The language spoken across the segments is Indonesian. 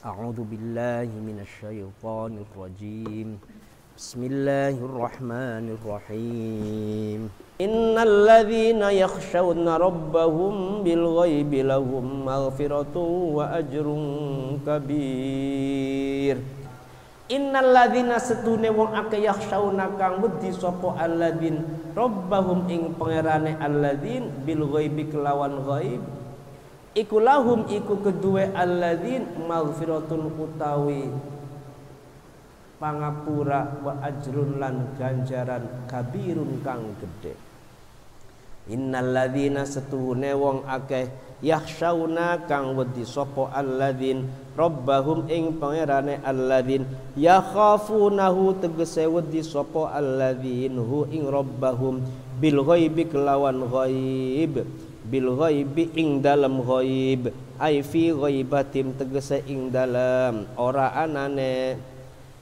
A'udzu billahi minasyaitonir rajim. Bismillahirrahmanirrahim. Innal ladzina yakhshawna rabbahum bil ghaibi lahum maghfiratun wa ajrun kabir. Innal ladzina setune wong akeh yakhshawna kang wedi sapa alladzin rabbahum ing pangerane alladzin bil ghaibi kelawan ghaib. Iku lahum iku kedue alladzin maghfiratun utawi pangapura wa ajrun lan ganjaran kabirun kang gede. Innal ladzina setuhune wong akeh yakhshawna kang wedi sapa alladzin rabbahum ing pangerane alladzin yakhafunahu tegese wedi sapa alladzin hu ing rabbahum bil ghaibi kelawan ghaib. Bil ghaibi ing dalam ghaib ai fi ghaibatim tegese ing dalam ora anane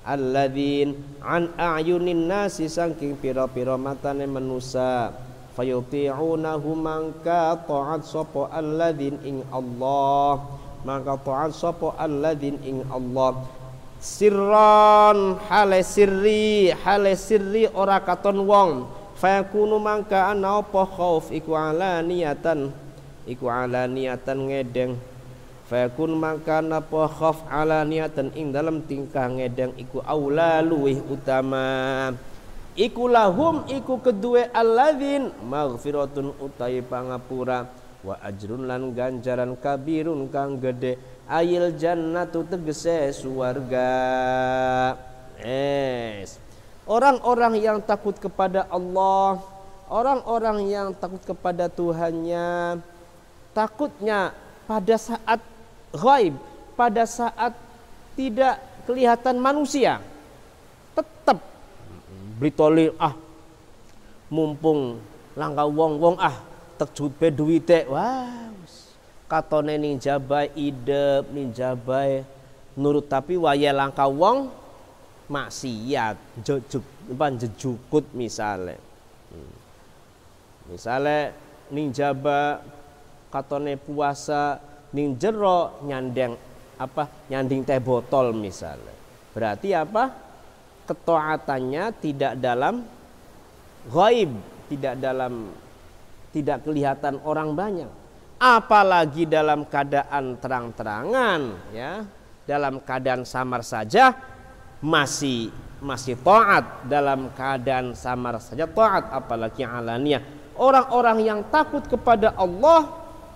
alladzin an a'yunin nasi saking pira-pira matane manusa fayuti'unahu mangka ta'at sapa alladzin ing Allah maka ta'at sapa alladzin ing Allah sirran hale sirri ora katon wong fayakunu mangka ana apa khauf iku ala niatan ngedeng fayakun mangka apa khauf ala niatan ing dalam tingkah ngedeng iku aula luwih utama iku lahum iku kedue alladzin maghfiratun utai pangapura wa ajrun lan ganjaran kabirun kang gede ayil jannatu tegese suwarga. Orang-orang yang takut kepada Allah, orang-orang yang takut kepada Tuhannya, takutnya pada saat ghaib, pada saat tidak kelihatan manusia, tetap britoli mumpung langka wong tekjut beduite wah katone ning jabai idep ning jabai nurut tapi waya langka wong maksiat jejukut misale ning jaba katone puasa ning jero nyanding teh botol misale berarti apa ketaatannya tidak dalam ghaib tidak kelihatan orang banyak apalagi dalam keadaan terang-terangan ya dalam keadaan samar saja masih taat dalam keadaan samar saja taat apalagi alaniyah. Orang-orang yang takut kepada Allah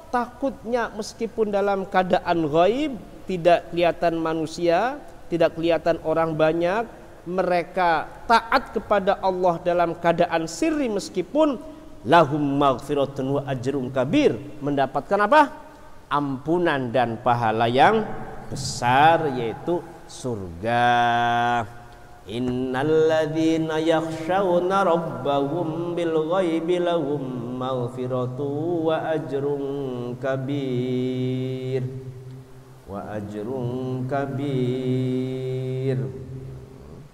takutnya meskipun dalam keadaan ghaib tidak kelihatan manusia, tidak kelihatan orang banyak, mereka taat kepada Allah dalam keadaan sirri meskipun lahum maghfiratun wa ajrun kabir mendapatkan apa? Ampunan dan pahala yang besar yaitu surga. Innal ladzina yakhshawna rabbahum bil ghaibi lahum maghfiratu wa ajrun kabir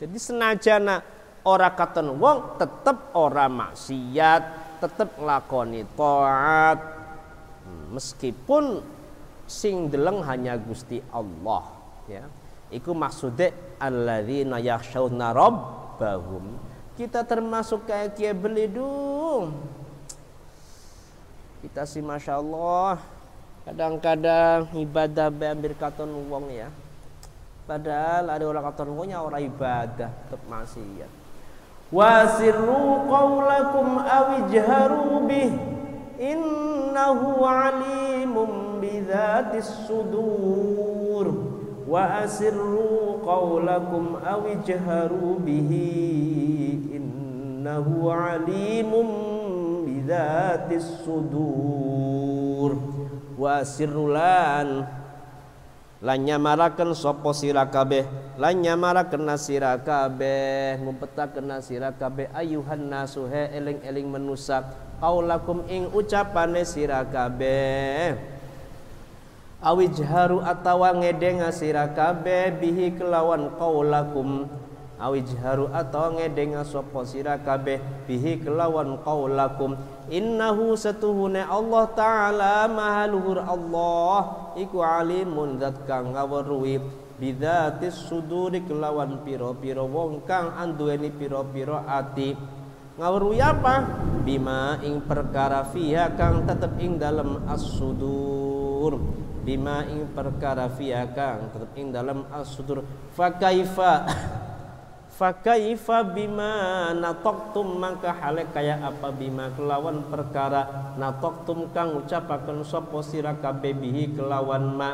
Jadi senajana ora katon wong tetep ora maksiat tetep nglakoni taat meskipun sing deleng hanya Gusti Allah ya. Iku maksudnya alladzina yakhshawna rabbahum. Kita termasuk kayak kia beli dong. Kita sih masya Allah kadang-kadang ibadah beambil katon wong ya. Padahal ada orang katon wongnya orang ibadah tetap maksiat. Wasirru qawlakum awijharu bih innahu alimum bidzatis sudur. Wa asirru qawlakum awijharu bihi innahu alimum bidzatis sudur. Wa asirrulan lan nyamaraken sapa sira kabeh lan nyamaraken sira kabeh ngumpetaken sira kabeh ayuhan nasu he eling-eling manusa qaulakum ing ucapane sira kabeh awijharu atawa ngedeng sira kabeh bihi kelawan qaulakum awijharu atawa ngedeng sapa sira kabeh bihi kelawan qaulakum innahu satuhune Allah taala maha luhur Allah iku alimun zat kang ngawruhi bidzatis suduri kelawan pira-pira wong kang anduweni pira-pira ati. Ngawruhi apa? Bima ing perkara fiha kang tetep ing dalem as-sudur. Bima ing perkara fiha kang tetep ing dalem as-sudur. Fakaifa bima nataqtum mangka hale kaya apa bima kelawan perkara nataqtum kang ucapaken sapa sira kabeh bihi kelawan ma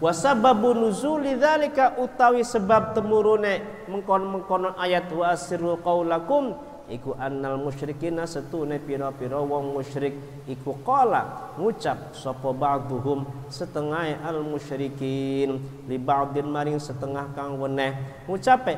wa sababu nuzuli dzalika utawi sebab temurune mengkon-mengkonon ayat wa asirul qaulakum iku annal musyrikina setune pira-pira wong musyrik iku qala ngucap sapa ba'dhum setengah al musyrikin li ba'din maring setengah kang weneh ngucape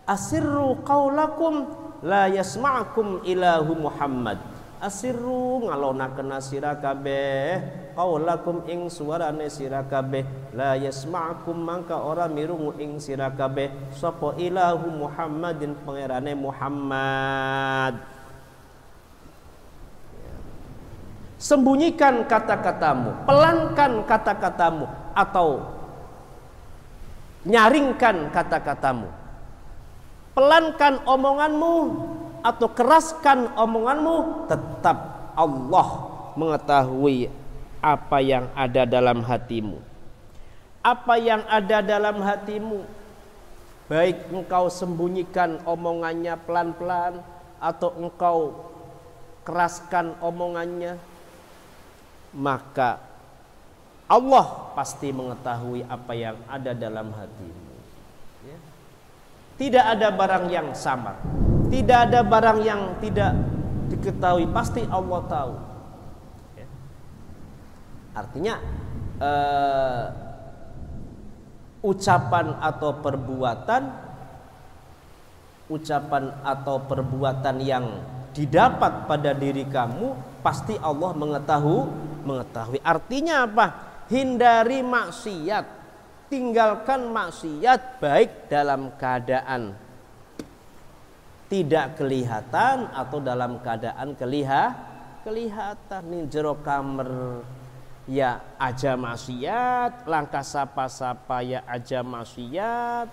asirru qaulakum la yasma'akum ilahu Muhammad. Asirru ngalonaken sira kabeh qaulakum ing suarane sira kabeh la yasma'akum mangka ora mirungu ing sira kabeh sapa ilahu Muhammadin pangerane Muhammad. Sembunyikan kata-katamu, pelankan kata-katamu atau nyaringkan kata-katamu. Pelankan omonganmu atau keraskan omonganmu, tetap Allah mengetahui apa yang ada dalam hatimu. Apa yang ada dalam hatimu, baik engkau sembunyikan omongannya pelan-pelan atau engkau keraskan omongannya, maka Allah pasti mengetahui apa yang ada dalam hatimu. Ya. Tidak ada barang yang samar. Tidak ada barang yang tidak diketahui, pasti Allah tahu. Ya. Artinya ucapan atau perbuatan yang didapat pada diri kamu pasti Allah mengetahui. Artinya apa? Hindari maksiat, tinggalkan maksiat baik dalam keadaan tidak kelihatan atau dalam keadaan kelihatan. Ning jero kamar ya aja maksiat, langkah sapa-sapa ya aja maksiat,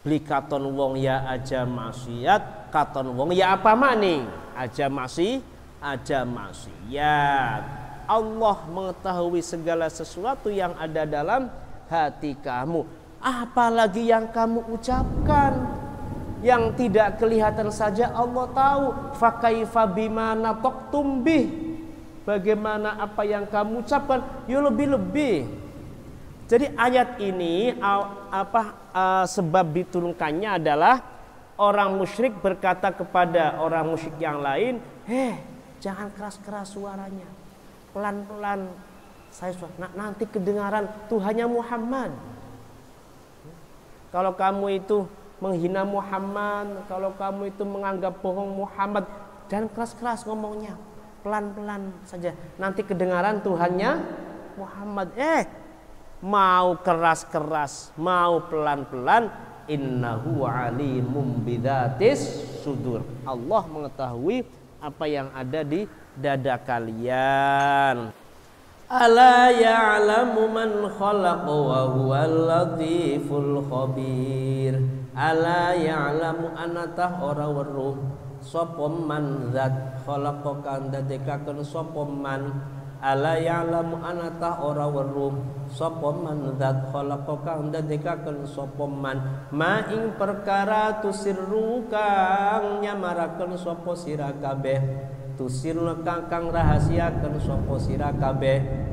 beli katon wong ya aja maksiat, katon wong ya apa maning aja maksiat. Allah mengetahui segala sesuatu yang ada dalam hati kamu, apalagi yang kamu ucapkan. Yang tidak kelihatan saja Allah tahu. Fakaifa bima nataqtum bih, bagaimana apa yang kamu ucapkan, ya lebih-lebih. Jadi ayat ini sebab diturunkannya adalah orang musyrik berkata kepada orang musyrik yang lain, jangan keras-keras suaranya, pelan-pelan, nanti kedengaran Tuhannya Muhammad. Kalau kamu itu menghina Muhammad, kalau kamu itu menganggap bohong Muhammad, jangan keras-keras ngomongnya, pelan-pelan saja, nanti kedengaran Tuhannya Muhammad. Mau keras-keras, mau pelan-pelan, innahu alimum bidzatis sudur. Allah mengetahui apa yang ada di dada kalian. Ala ya'lamu man khalaqa wa huwal latiful khabir. Ala ya'lamu anatah ora weruh sapa man zat khalaqa kang dadekaken sapa man. Ala ya'lamu anatah ora weruh sapa man zat khalaqa kang dadekaken sapa man. Ma ing perkara tusirru kang nyamaraken sapa sira kabeh, tusirna kang rahasiaken sapa sira kabeh.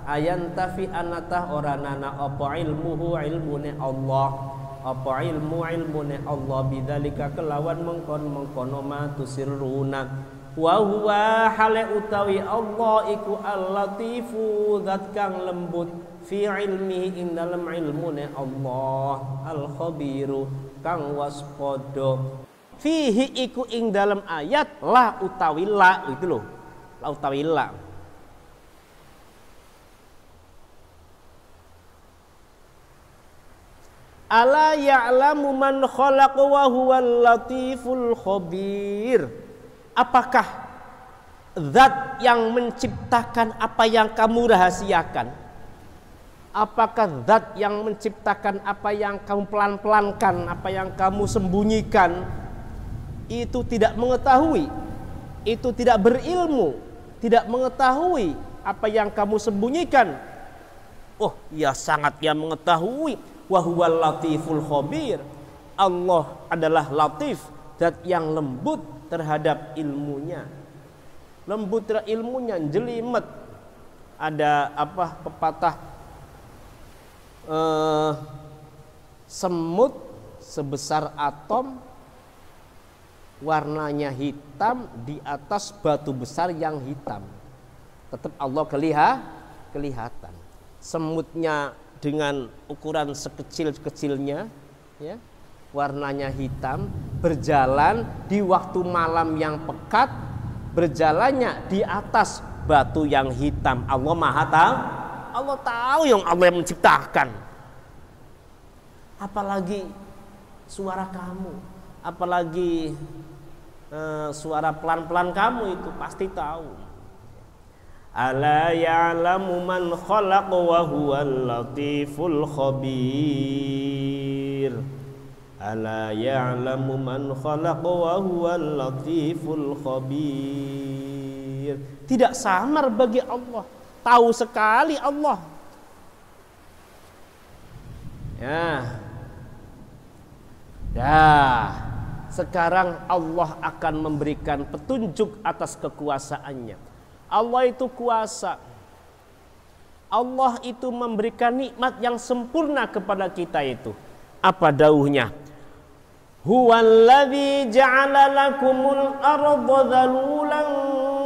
Ayantafi anata ora nana apa ilmuhu ilmune Allah, apa ilmune Allah bidzalika kelawan mengkono ma tusirruna wa huwa hale utawi Allah iku al-latifu zat kang lembut fi ilmihi ing dalem ilmune Allah, al-khabiru kang waspada fihi iku ing dalam ayat la utawi la itu loh, la utawi la. Ala ya'lamu man khalaqa wa huwal latiful khabir. Apakah zat yang menciptakan apa yang kamu rahasiakan? Apakah zat yang menciptakan apa yang kamu pelan-pelankan, apa yang kamu sembunyikan, itu tidak mengetahui, itu tidak berilmu, tidak mengetahui apa yang kamu sembunyikan? Oh, ya sangat yang mengetahui. Wa huwal latiful khabir. Allah adalah latif, zat yang lembut terhadap ilmunya. Lembut terhadap ilmunya, jelimet. Ada apa pepatah, semut sebesar atom, warnanya hitam di atas batu besar yang hitam. Tetap Allah kelihatan. Semutnya dengan ukuran sekecil-kecilnya, ya, warnanya hitam, berjalan di waktu malam yang pekat, berjalannya di atas batu yang hitam. Allah Maha tahu. Allah tahu yang Allah yang menciptakan. Apalagi suara kamu, apalagi suara pelan-pelan kamu, itu pasti tahu. Ala ya'lamu man khalaq wa huwal latiful khabir. Ala ya'lamu man khalaq wa huwal latiful khabir. Tidak samar bagi Allah, tahu sekali Allah. Sekarang Allah akan memberikan petunjuk atas kekuasaannya. Allah itu kuasa. Allah itu memberikan nikmat yang sempurna kepada kita itu. Apa dauhnya? Huwallazi ja'ala lakumul arda dhalulan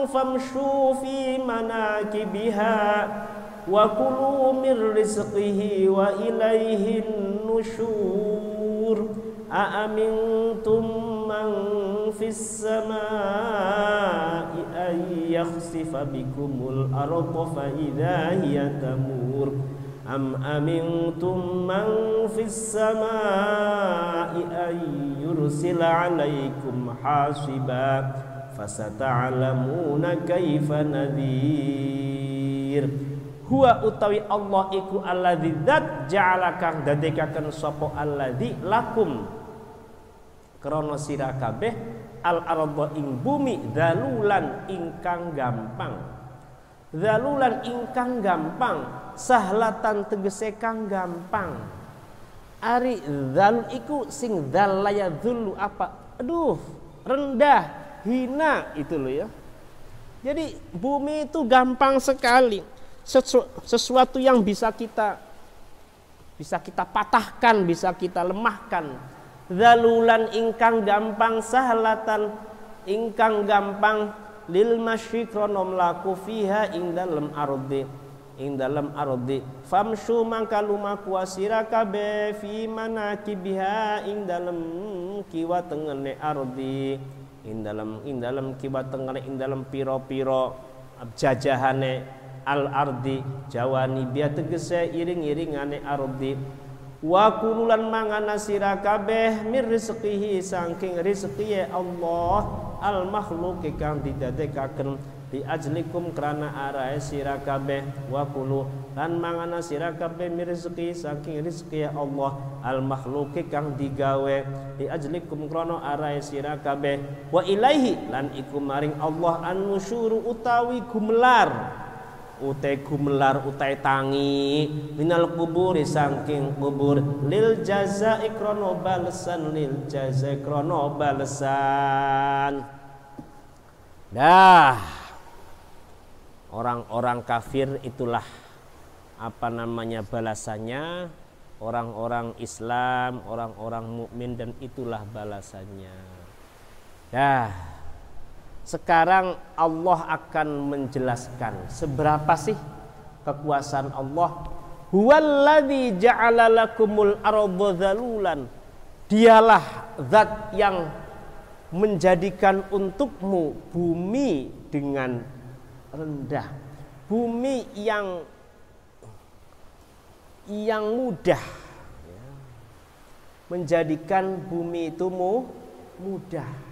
famshu fi manakibiha wa kulu min rizqihi wa ilaihin nusyur. A'amintum man fis samaa'i ay yakhsifa bikumul arda fa idza hiya tamur. Am amintum man fis samaa'i ay yursila 'alaikum hasiba fasata'lamuna kaifa nadhir. Huwa utawi Allah iku alladzi dzat ja'ala kang dadekaken sapa alladzi lakum krana sira kabeh al arda ing bumi dalulan ingkang gampang. Dalulan ingkang gampang, sahlatan tegese kang gampang. Ari dalul iku sing dalaya dzulu apa? Aduh, rendah, hina itu loh ya. Jadi bumi itu gampang sekali. Sesuatu yang bisa kita patahkan, bisa kita lemahkan. Zalulan ingkang gampang, sahlatan ingkang gampang, lil masyiq rono mlaku fiha ing dalem ardi famshu mangka lumaku sira kabeh fi manakibiha ing dalem kiwa tengene ardi, ing dalem kiwa tengene ing dalem pira-pira jajahane al ardi jawani biya tegese iring-iringane ardi. Wa kululan mangana sira kabeh mir rizqihi saking rizqiye Allah al makhluk kang didadekaken di ajlikum krana arae sira kabeh. Wa kulu lan mangana sira kabeh mir rizqihi saking rizqiye Allah al makhluk kang digawe di ajlikum krana arae sira kabeh. Wa ilaihi lan iku maring Allah an nusyuru utawi gumelar, utai gumelar utai tangi minal kuburi saking kubur lil jazai krono balesan, lil jazai krono balesan. Orang-orang kafir itulah apa namanya balasannya, orang-orang Islam, orang-orang mukmin, dan itulah balasannya. Sekarang Allah akan menjelaskan seberapa sih kekuasaan Allah. Huwallazi ja'ala lakumul arda dhalulan. Dialah zat yang menjadikan untukmu bumi dengan rendah, bumi yang mudah, menjadikan bumi itu mudah.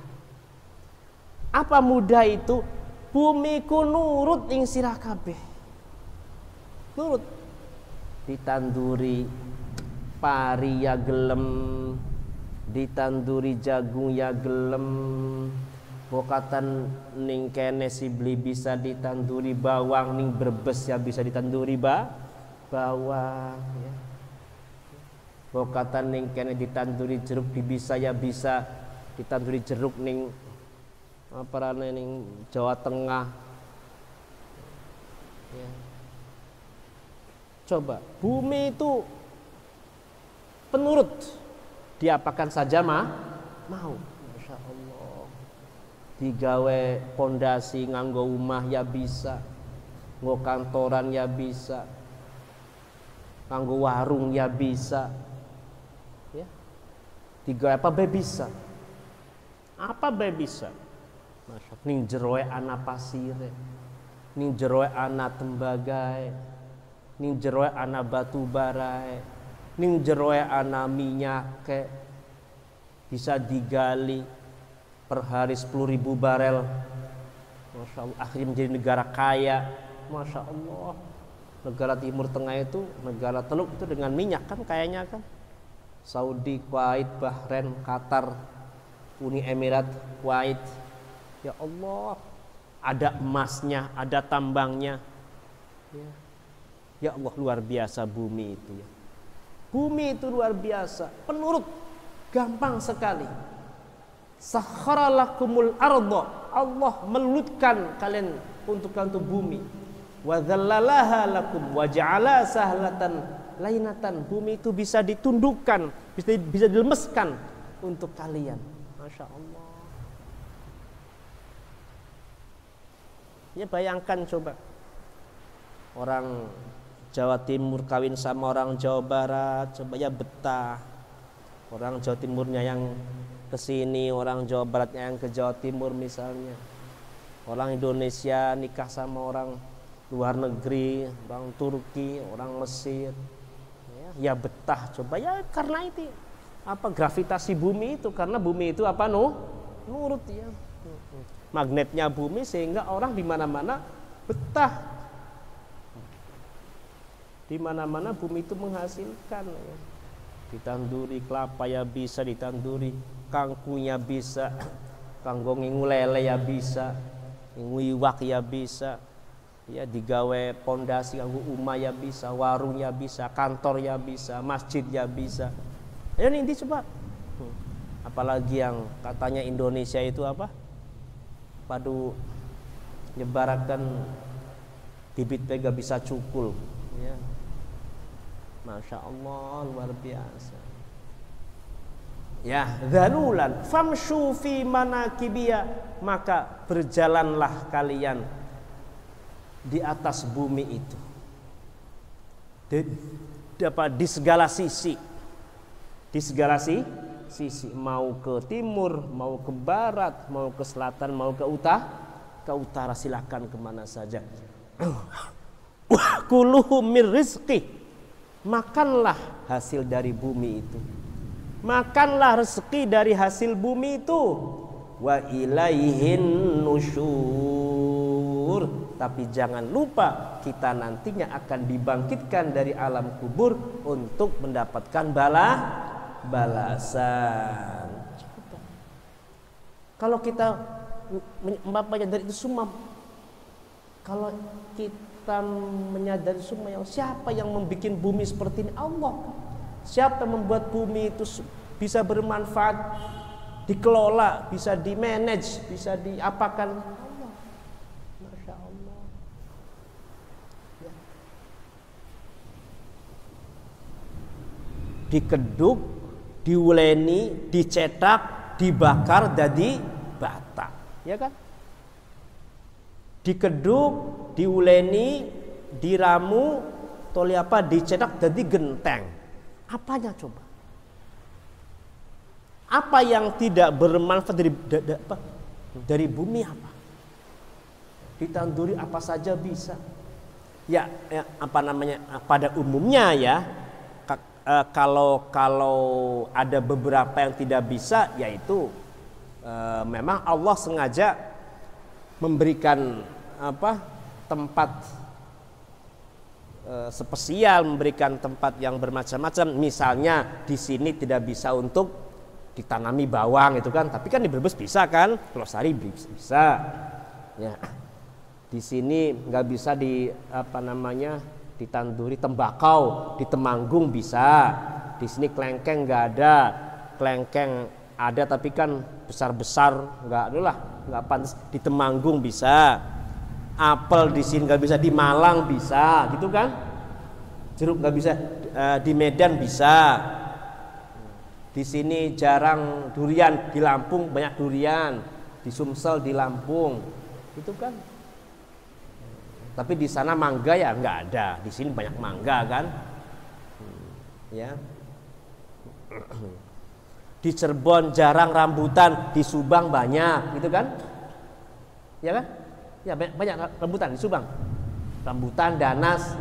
Apa mudah itu? Bumiku nurut ing sirah kabeh. Nurut. Ditanduri pari ya gelem, ditanduri jagung ya gelem. Bokatan ning kene sibli bisa ditanduri bawang, ning Brebes ya bisa ditanduri bawang ya. Bokatan ning kene ditanduri jeruk bisa ya bisa ditanduri jeruk ning apa ning Jawa Tengah ya. Coba bumi itu penurut, diapakan saja mau. Masya Allah. Digawe pondasi nganggo rumah ya bisa, nggo kantoran ya bisa, nganggo warung ya bisa ya. Digawe apa bae bisa. Apa bae bisa. Masya Allah. Ning jeroe ana pasire, ning jeroe ana tembagae, ning jeroe ana batu barae, ning jeroe ana minyak bisa digali per hari 10.000 barel. Masya Allah, akhirnya menjadi negara kaya. Masya Allah. Negara Timur Tengah itu negara teluk itu dengan minyak kan kayaknya kan. Saudi, Kuwait, Bahrain, Qatar, Uni Emirat, Kuwait. Ya Allah, ada emasnya, ada tambangnya. Ya Allah, luar biasa bumi itu ya. Bumi itu luar biasa, penurut, gampang sekali. Sakharalakumul arda, Allah melulutkan kalian untuk bumi. Wa dzallalaha lakum wa ja'ala sahlatan lainatan. Bumi itu bisa ditundukkan, bisa dilemeskan untuk kalian. Masya Allah. Ya bayangkan coba, orang Jawa Timur kawin sama orang Jawa Barat, coba ya betah. Orang Jawa Timurnya yang ke sini, orang Jawa Baratnya yang ke Jawa Timur misalnya. Orang Indonesia nikah sama orang luar negeri, orang Turki, orang Mesir. Ya betah coba ya, karena itu apa gravitasi bumi itu, karena bumi itu apa nurut ya. Magnetnya bumi sehingga orang di mana-mana betah. Di mana-mana bumi itu menghasilkan ya. Ditanduri kelapa ya bisa, ditanduri kangkunya bisa, kanggo ngingu lele ya bisa, ngingu iwak ya bisa, ya digawe pondasi kanggo umah ya bisa, warung ya bisa, kantor ya bisa, masjid ya bisa. Ayo nih coba. Apalagi yang katanya Indonesia itu apa? Padu nyebarakan bibit pega bisa cukul ya. Masya Allah, luar biasa ya. Dhalulan famshu fi manakibia, maka berjalanlah kalian di atas bumi itu di segala sisi, di segala sisi, mau ke timur, mau ke barat, mau ke selatan, mau ke utara, silakan kemana saja. Kuluhu mir rizqi, makanlah hasil dari bumi itu, makanlah rezeki dari hasil bumi itu. Wa ilaihin nusyur, tapi jangan lupa kita nantinya akan dibangkitkan dari alam kubur untuk mendapatkan balasan. Kalau kita menyadari itu semua, kalau kita menyadari semua, yang siapa yang membuat bumi seperti ini? Allah. Siapa yang membuat bumi itu bisa bermanfaat, dikelola, bisa dimanage, bisa diapakan? Allah. Masya Allah. Ya. Dikeduk, diuleni, dicetak, dibakar jadi bata, ya kan? Dikeduk, diuleni, diramu, toli apa, dicetak jadi genteng. Apanya coba? Apa yang tidak bermanfaat dari bumi apa? Ditanduri apa saja bisa. Ya, apa namanya? Pada umumnya ya. Kalau ada beberapa yang tidak bisa, yaitu memang Allah sengaja memberikan tempat spesial, memberikan tempat yang bermacam-macam. Misalnya di sini tidak bisa untuk ditanami bawang itu kan, tapi kan di Brebes bisa kan, Losari bisa. Ya. Di sini nggak bisa ditanduri tembakau, di Temanggung bisa. Di sini kelengkeng nggak ada, kelengkeng ada tapi kan besar-besar, nggak pantas. Di Temanggung bisa. Apel di sini nggak bisa, di Malang bisa, gitu kan? Jeruk nggak bisa, di Medan bisa. Di sini jarang durian, di Lampung banyak durian, di Sumsel, di Lampung, itu kan. Tapi di sana mangga ya nggak ada, di sini banyak mangga kan, ya. Di Cirebon jarang rambutan, di Subang banyak, gitu kan, ya kan? Ya banyak rambutan di Subang, rambutan, nanas,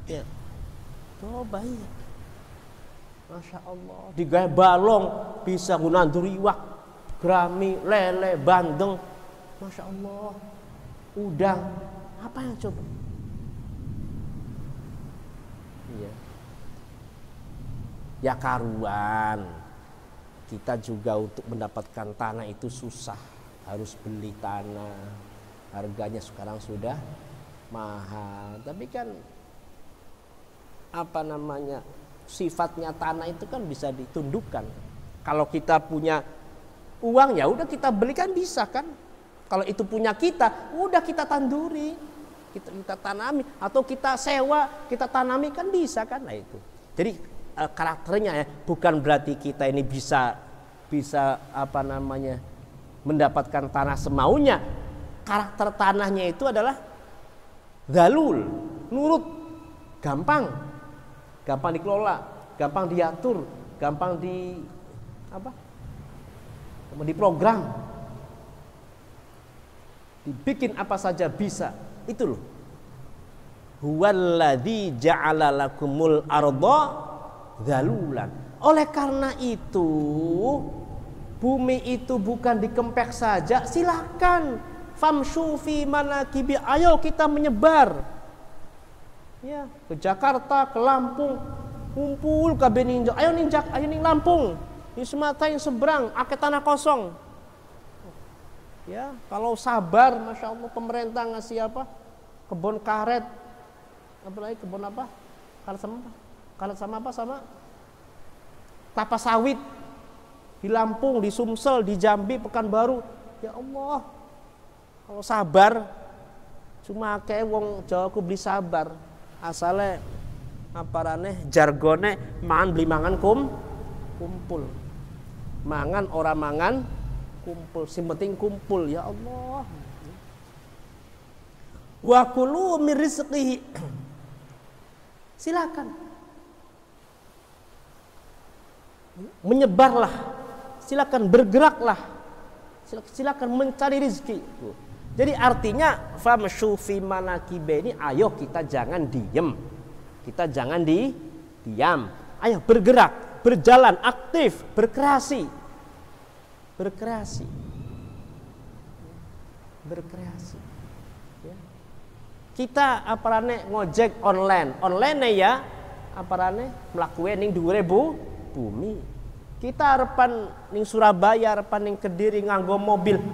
ya. Coba ya, Masya Allah. Di Gaya Balong bisa gunanduri iwak, gerami, lele, bandeng, Masya Allah. Udang, apa yang coba? Iya. Ya karuan. Kita juga untuk mendapatkan tanah itu susah, harus beli tanah. Harganya sekarang sudah mahal. Tapi kan sifatnya tanah itu kan bisa ditundukkan. Kalau kita punya uang ya udah kita beli kan bisa kan. Kalau itu punya kita, udah kita tanduri, kita tanami, atau kita sewa, kita tanami kan bisa kan, nah itu. Jadi karakternya ya, bukan berarti kita ini bisa mendapatkan tanah semaunya. Karakter tanahnya itu adalah dzalul, nurut, gampang dikelola, gampang diatur, gampang diprogram. Dibikin apa saja bisa, itu loh. Huwallazi ja'ala lakumul arda dzalulan. Oleh karena itu, bumi itu bukan dikempek saja, silakan famshu fi manakibi, ayo kita menyebar. Ya, ke Jakarta, ke Lampung, kumpul kabeh ninjak, ayo ning Lampung, di Sumatera yang seberang, akeh tanah kosong. Ya, kalau sabar, Masya Allah, pemerintah ngasih kebun karet, apalagi kebun karet sama kelapa sawit di Lampung, di Sumsel, di Jambi, Pekanbaru. Ya Allah, kalau sabar, cuma kayak wong Jawa ku beli sabar, asale jargone mangan beli mangan kumpul, mangan ora mangan kumpul, si penting kumpul. Ya Allah. Wa kulu min rizqihi, silakan menyebarlah, silakan bergeraklah, silakan mencari rezeki. Jadi artinya famshu fi manakibi ini, ayo kita jangan diem, kita jangan diam, ayo bergerak, berjalan, aktif, berkreasi. Ya. Kita ngojek online ya melakukan ning dhuwure bumi. Kita harapan ning Surabaya, harapan ning Kediri nganggo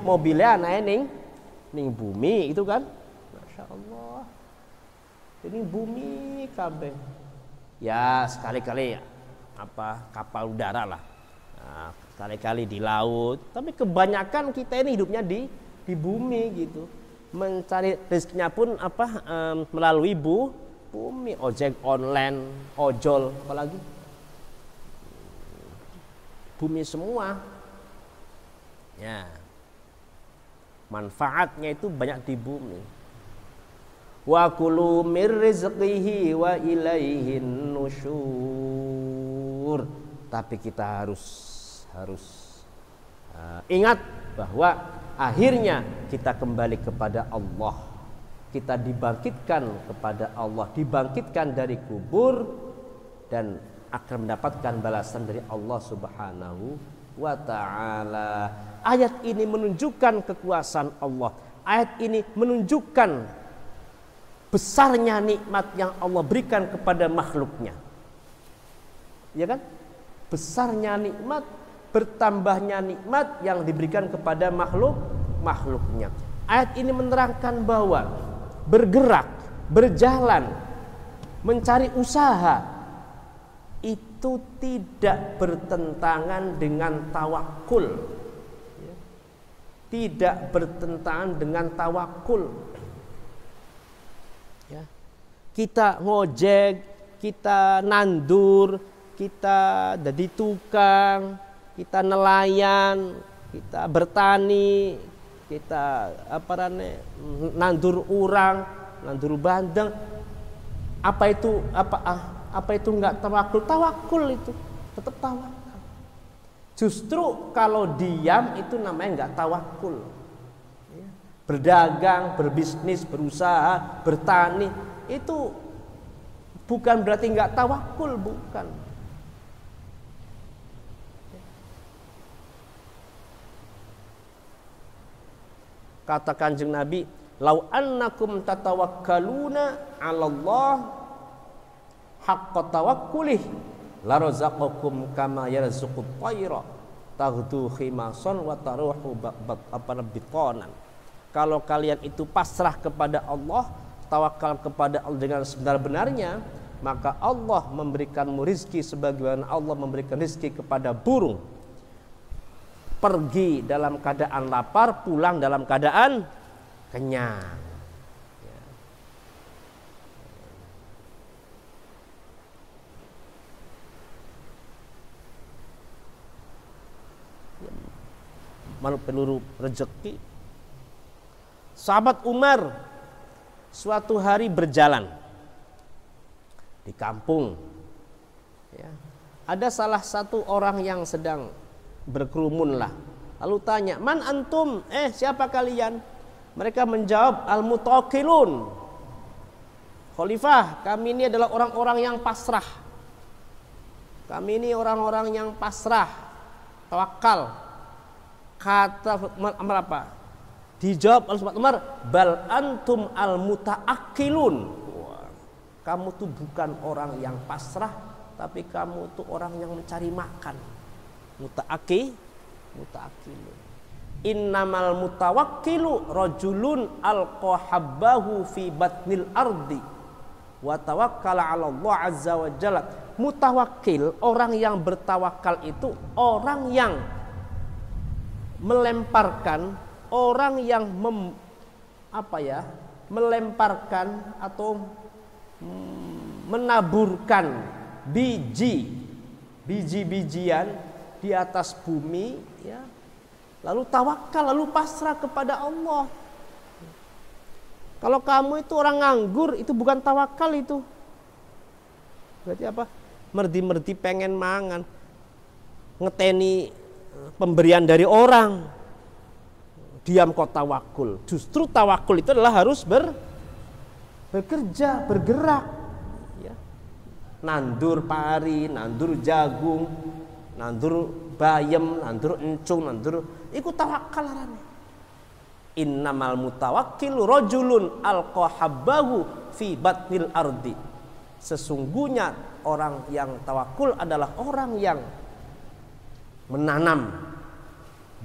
mobilnya anae ning bumi itu kan. Masya Allah. Ini bumi kabeh. Ya sekali-kali kapal udara lah. Nah, sekali-kali di laut, tapi kebanyakan kita ini hidupnya di bumi gitu. Mencari rezekinya pun melalui bumi, ojek online, ojol, apalagi bumi semua. Ya. Manfaatnya itu banyak di bumi. Wa kulu mir rizqihi wa ilaihin nusyur. Tapi kita harus ingat bahwa akhirnya kita kembali kepada Allah. Kita dibangkitkan kepada Allah, dibangkitkan dari kubur dan akan mendapatkan balasan dari Allah Subhanahu wa ta'ala. Ayat ini menunjukkan kekuasaan Allah. Ayat ini menunjukkan besarnya nikmat yang Allah berikan kepada makhluknya. Ya kan? Besarnya nikmat, bertambahnya nikmat yang diberikan kepada makhluknya. Ayat ini menerangkan bahwa bergerak, berjalan, mencari usaha itu tidak bertentangan dengan tawakul. Tidak bertentangan dengan tawakul. Ya. Kita ngojek, kita nandur, kita jadi tukang, kita nelayan, kita bertani, kita nandur urang, nandur bandeng. Apa itu enggak tawakul? Tawakul itu tetap tawakal. Justru kalau diam itu namanya enggak tawakul. Berdagang, berbisnis, berusaha, bertani itu bukan berarti enggak tawakul, bukan. Kata Kanjeng Nabi, "Lau annakum tatawakkaluna 'alallah haqqa tawakkulih la razaqakum kama yarzuqut tayra taghdu khimasan wa taruhu bitqanan." Kalau kalian itu pasrah kepada Allah, tawakal kepada Allah dengan sebenar-benarnya, maka Allah memberikanmu rizki sebagaimana Allah memberikan rizki kepada burung. Pergi dalam keadaan lapar, pulang dalam keadaan kenyang. Manut peluru rezeki. Sahabat Umar suatu hari berjalan di kampung. Ya. Ada salah satu orang yang sedang berkerumun lah. Lalu tanya, "Man antum?" Siapa kalian? Mereka menjawab, "Al-mutawakkilun." "Khalifah, kami ini adalah orang-orang yang pasrah. Kami ini orang-orang yang pasrah, tawakal." Kata apa? Dijawab oleh Umar, "Bal antum al-mutaakkilun." Kamu tuh bukan orang yang pasrah, tapi kamu tuh orang yang mencari makan. Mutaakkilun. Innamal mutawakkilu rajulun alqahabbahu fi batnil ardi wa tawakkala 'ala Allah azza wa jalla. Mutawakkil, orang yang bertawakal itu orang yang melemparkan, orang yang melemparkan atau menaburkan biji-bijian di atas bumi, ya, lalu tawakal, lalu pasrah kepada Allah. Kalau kamu itu orang nganggur, itu bukan tawakal itu. Berarti apa? Merdi-merdi pengen mangan, ngeteni pemberian dari orang, diam kok tawakul. Justru tawakul itu adalah harus bekerja, bergerak, ya. Nandur pari, nandur jagung, nandur bayam, nandur encung, nandur, ikut tawakal arane. Innamal mutawakkilu rajulun alqahabbahu fi batnil ardi. Sesungguhnya orang yang tawakul adalah orang yang menanam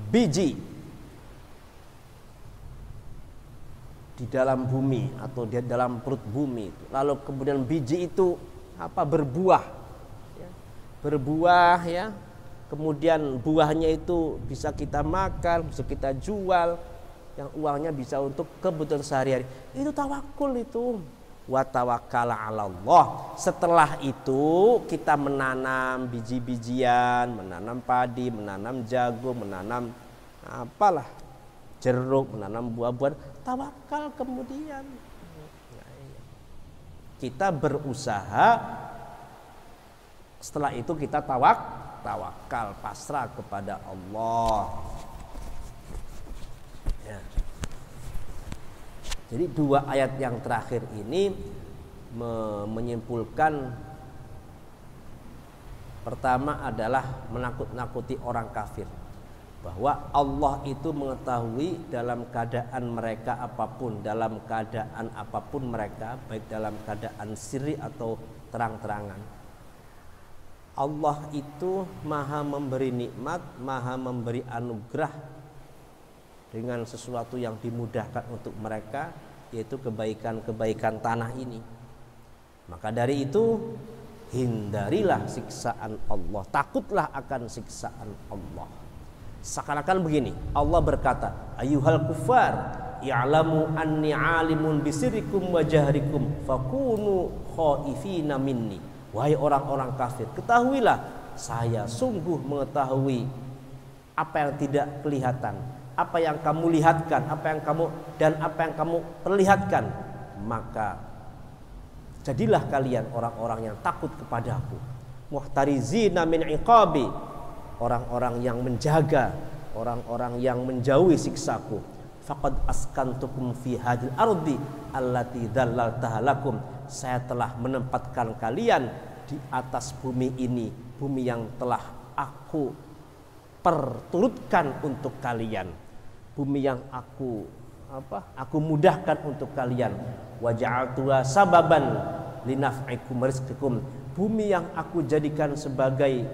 biji di dalam bumi atau di dalam perut bumi, lalu kemudian biji itu berbuah, ya. Berbuah, ya, kemudian buahnya itu bisa kita makan, bisa kita jual, yang uangnya bisa untuk kebutuhan sehari-hari. Itu tawakul itu. Wa tawakkala 'ala Allah. Setelah itu kita menanam biji-bijian, menanam padi, menanam jagung, menanam jeruk, menanam buah-buahan, tawakal kemudian. Kita berusaha, setelah itu kita tawakal, pasrah kepada Allah. Ya. Jadi dua ayat yang terakhir ini menyimpulkan, pertama adalah menakut-nakuti orang kafir. bahwa Allah itu mengetahui dalam keadaan mereka apapun, dalam keadaan apapun mereka, baik dalam keadaan sirri atau terang-terangan. Allah itu maha memberi nikmat, maha memberi anugerah dengan sesuatu yang dimudahkan untuk mereka, yaitu kebaikan-kebaikan tanah ini. Maka dari itu hindarilah siksaan Allah, takutlah akan siksaan Allah. Seakan-akan begini, Allah berkata, ayyuhal kufar ya'lamu anni 'alimun bisirikum wa jahrikum fakunu khaifina minni. Wahai orang-orang kafir, ketahuilah saya sungguh mengetahui apa yang tidak kelihatan, apa yang kamu lihatkan, apa yang kamu perlihatkan. Maka jadilah kalian orang-orang yang takut kepadaku, muhtarizina min iqabi, orang-orang yang menjaga, orang-orang yang menjauhi siksaku. Faqad askantukum fi hadil ardi allati dzallaltaha lakum. Saya telah menempatkan kalian di atas bumi ini, bumi yang telah aku perturutkan untuk kalian, bumi yang aku mudahkan untuk kalian. Wa ja'altuha sababan linaf'ikum rizqikum, bumi yang aku jadikan sebagai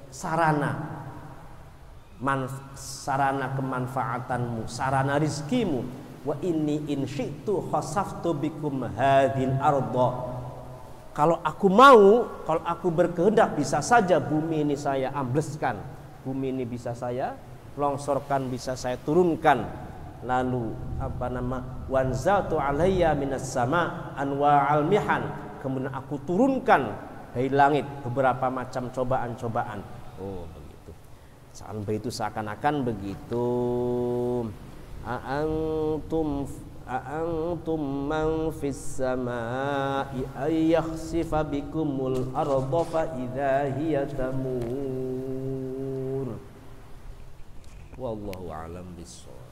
sarana kemanfaatanmu, sarana rizkimu. Wa inni in syi'tu khasaftu bikum hadhil arda. Kalau aku mau, kalau aku berkehendak, bisa saja bumi ini saya ambleskan, bumi ini bisa saya longsorkan, bisa saya turunkan. Lalu wanzatu alayya minas sama anwa'al mihan, kemudian aku turunkan dari langit beberapa macam cobaan-cobaan. Oh begitu. Sampai itu seakan-akan begitu. A'antum man fis sama'i ayakhsifa bikumul arda fa idza hiya tamur. Wallahu a'lam bissawab.